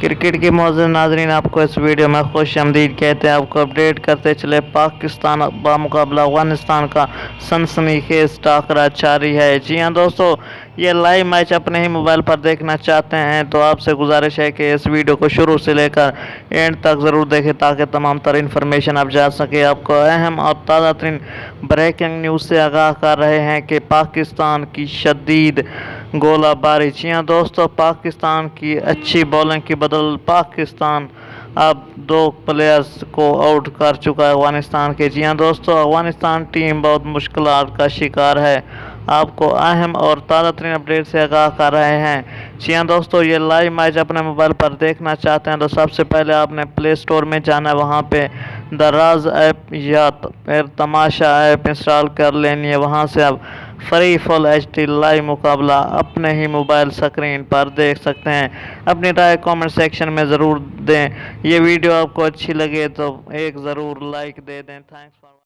Cricket के मौजूद नाजरीन, आपको इस वीडियो में खुश आमदीद कहते हैं। आपको अपडेट करते चले, पाकिस्तान बामुकाबला अफगानिस्तान का सनसनीखेज टाकरा जारी है। जी हाँ दोस्तों, ये लाइव मैच अपने ही मोबाइल पर देखना चाहते हैं तो आपसे गुजारिश है कि इस वीडियो को शुरू से लेकर एंड तक ज़रूर देखें ताकि तमाम तर इन्फॉर्मेशन आप जा सके। आपको अहम और ताज़ा तरीन ब्रेकिंग न्यूज़ से आगाह कर रहे हैं कि पाकिस्तान की शदीद गोलाबारी। जी हाँ दोस्तों, पाकिस्तान की अच्छी बॉलिंग की बदल पाकिस्तान अब 2 प्लेयर्स को आउट कर चुका है अफगानिस्तान के। जी हाँ दोस्तों, अफगानिस्तान टीम बहुत मुश्किलात का शिकार है। आपको अहम और ताज़ा तरीन अपडेट से आगाह कर रहे हैं। जी हाँ दोस्तों, ये लाइव मैच अपने मोबाइल पर देखना चाहते हैं तो सबसे पहले आपने प्ले स्टोर में जाना है, वहाँ पे दराज ऐप या फिर तमाशा ऐप इंस्टॉल कर लेनी है। वहाँ से आप फ्री फुल HD लाइव मुकाबला अपने ही मोबाइल स्क्रीन पर देख सकते हैं। अपनी राय कमेंट सेक्शन में ज़रूर दें। ये वीडियो आपको अच्छी लगे तो एक ज़रूर लाइक दे दें। Thanks for